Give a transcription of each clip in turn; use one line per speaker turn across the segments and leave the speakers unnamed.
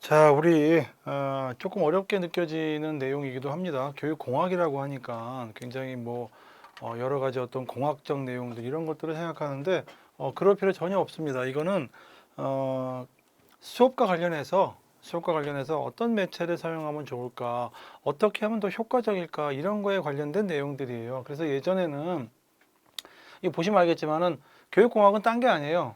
자, 우리 조금 어렵게 느껴지는 내용이기도 합니다. 교육공학이라고 하니까 굉장히 여러 가지 어떤 공학적 내용들 이런 것들을 생각하는데 그럴 필요 전혀 없습니다. 이거는 어, 수업과 관련해서 어떤 매체를 사용하면 좋을까, 어떻게 하면 더 효과적일까 이런 거에 관련된 내용들이에요. 그래서 예전에는 이 보시면 알겠지만은 교육공학은 딴 게 아니에요.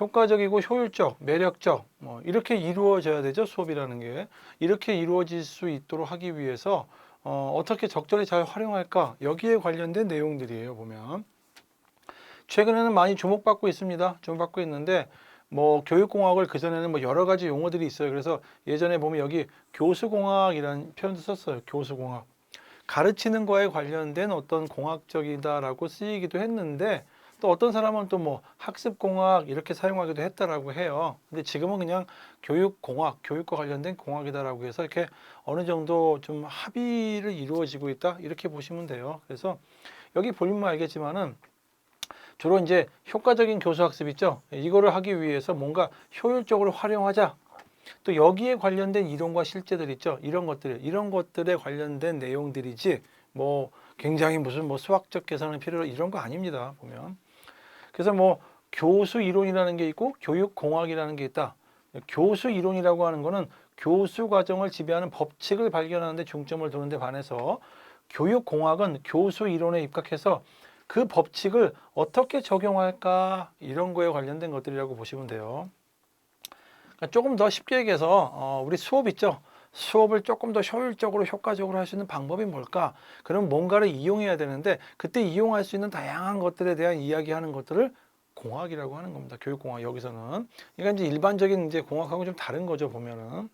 효과적이고 효율적, 매력적, 이렇게 이루어져야 되죠. 수업이라는 게. 이렇게 이루어질 수 있도록 하기 위해서 어떻게 적절히 잘 활용할까? 여기에 관련된 내용들이에요. 보면. 최근에는 많이 주목받고 있습니다. 주목받고 있는데, 교육공학을 그전에는 여러 가지 용어들이 있어요. 그래서 예전에 보면 여기 교수공학이라는 표현도 썼어요. 교수공학. 가르치는 거에 관련된 어떤 공학적이다라고 쓰이기도 했는데 또 어떤 사람은 또 학습공학 이렇게 사용하기도 했다라고 해요. 근데 지금은 그냥 교육공학, 교육과 관련된 공학이다라고 해서 이렇게 어느 정도 좀 합의를 이루어지고 있다 이렇게 보시면 돼요. 그래서 여기 보면 알겠지만은 주로 이제 효과적인 교수학습 있죠. 이거를 하기 위해서 뭔가 효율적으로 활용하자. 또 여기에 관련된 이론과 실제들 있죠. 이런 것들에 관련된 내용들이지 굉장히 무슨 수학적 계산을 필요로 이런 거 아닙니다. 보면. 그래서 교수 이론이라는 게 있고 교육 공학이라는 게 있다. 교수 이론이라고 하는 거는 교수 과정을 지배하는 법칙을 발견하는 데 중점을 두는 데 반해서 교육 공학은 교수 이론에 입각해서 그 법칙을 어떻게 적용할까 이런 거에 관련된 것들이라고 보시면 돼요. 그러니까 조금 더 쉽게 얘기해서 우리 수업 있죠. 수업을 조금 더 효율적으로 효과적으로 할 수 있는 방법이 뭘까? 그럼 뭔가를 이용해야 되는데 그때 이용할 수 있는 다양한 것들에 대한 이야기하는 것들을 공학이라고 하는 겁니다. 교육공학 여기서는. 그러니까 이제 일반적인 이제 공학하고 좀 다른 거죠. 보면은.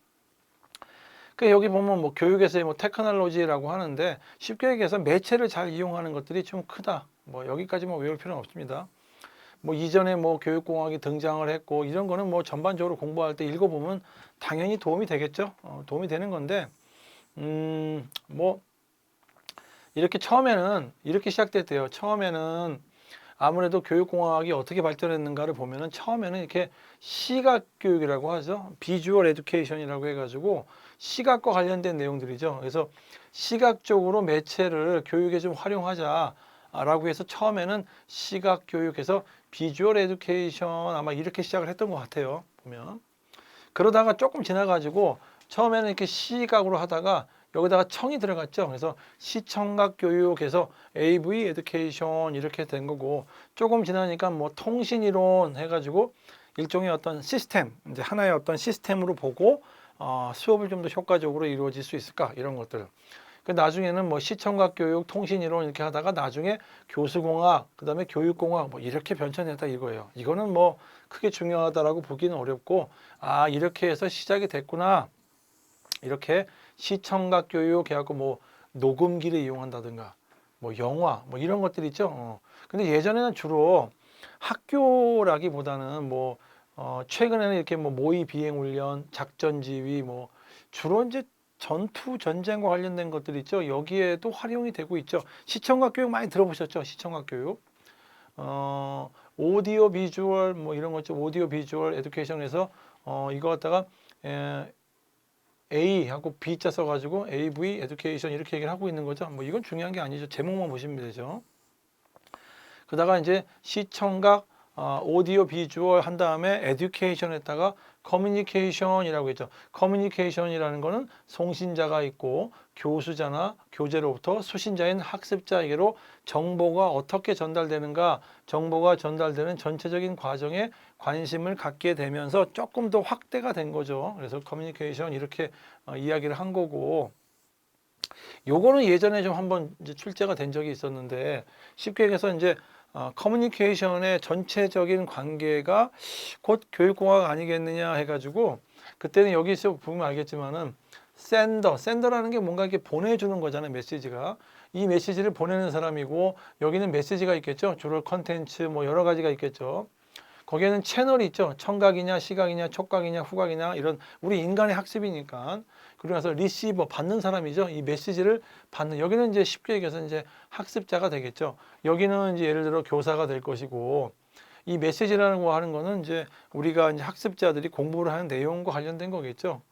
그 여기 보면 교육에서의 테크놀로지라고 하는데 쉽게 얘기해서 매체를 잘 이용하는 것들이 좀 크다. 여기까지만 외울 필요는 없습니다. 이전에 교육공학이 등장을 했고 이런 거는 전반적으로 공부할 때 읽어보면 당연히 도움이 되겠죠. 도움이 되는 건데 뭐 이렇게 처음에는 이렇게 시작됐대요. 처음에는 아무래도 교육공학이 어떻게 발전했는가를 보면은 처음에는 이렇게 시각교육이라고 하죠. 비주얼 에듀케이션이라고 해가지고 시각과 관련된 내용들이죠. 그래서 시각적으로 매체를 교육에 좀 활용하자라고 해서 처음에는 시각교육에서 비주얼 에듀케이션 아마 이렇게 시작을 했던 것 같아요. 보면. 그러다가 조금 지나가지고 처음에는 이렇게 시각으로 하다가 여기다가 청이 들어갔죠. 그래서 시청각 교육에서 AV 에듀케이션 이렇게 된 거고 조금 지나니까 통신이론 해가지고 일종의 어떤 시스템, 이제 하나의 어떤 시스템으로 보고 수업을 좀 더 효과적으로 이루어질 수 있을까 이런 것들. 그 나중에는 시청각 교육, 통신이론 이렇게 하다가 나중에 교수공학, 그다음에 교육공학 이렇게 변천했다 이거예요. 이거는 크게 중요하다라고 보기는 어렵고 이렇게 해서 시작이 됐구나. 이렇게 시청각 교육 해갖고 녹음기를 이용한다든가 영화 이런 것들 있죠. 근데 예전에는 주로 학교라기보다는 최근에는 이렇게 모의 비행 훈련, 작전 지휘 주로 이제 전투 전쟁과 관련된 것들 있죠. 여기에도 활용이 되고 있죠. 시청각 교육 많이 들어보셨죠? 시청각 교육. 오디오 비주얼 이런 거 있죠. 오디오 비주얼 에듀케이션에서 이거 갖다가 A하고 B자 써가지고 AV 에듀케이션 이렇게 얘기를 하고 있는 거죠. 이건 중요한 게 아니죠. 제목만 보시면 되죠. 그러다가 이제 시청각, 오디오 비주얼 한 다음에 에듀케이션에다가 커뮤니케이션이라고 했죠. 커뮤니케이션이라는 거는 송신자가 있고 교수자나 교재로부터 수신자인 학습자에게로 정보가 어떻게 전달되는가, 정보가 전달되는 전체적인 과정에 관심을 갖게 되면서 조금 더 확대가 된 거죠. 그래서 커뮤니케이션 이렇게 이야기를 한 거고 요거는 예전에 좀 한번 이제 출제가 된 적이 있었는데 쉽게 얘기해서 이제 커뮤니케이션의 전체적인 관계가 곧 교육공학 아니겠느냐 해가지고 그때는 여기서 보면 알겠지만은 센더라는 게 뭔가 이렇게 보내주는 거잖아요. 메시지가. 이 메시지를 보내는 사람이고 여기는 메시지가 있겠죠. 주로 컨텐츠 여러 가지가 있겠죠. 거기에는 채널이 있죠. 청각이냐, 시각이냐, 촉각이냐, 후각이냐 이런 우리 인간의 학습이니까. 그리고 나서 리시버 받는 사람이죠. 이 메시지를 받는 여기는 이제 쉽게 얘기해서 이제 학습자가 되겠죠. 여기는 이제 예를 들어 교사가 될 것이고 이 메시지라는 거 하는 거는 이제 우리가 이제 학습자들이 공부를 하는 내용과 관련된 거겠죠.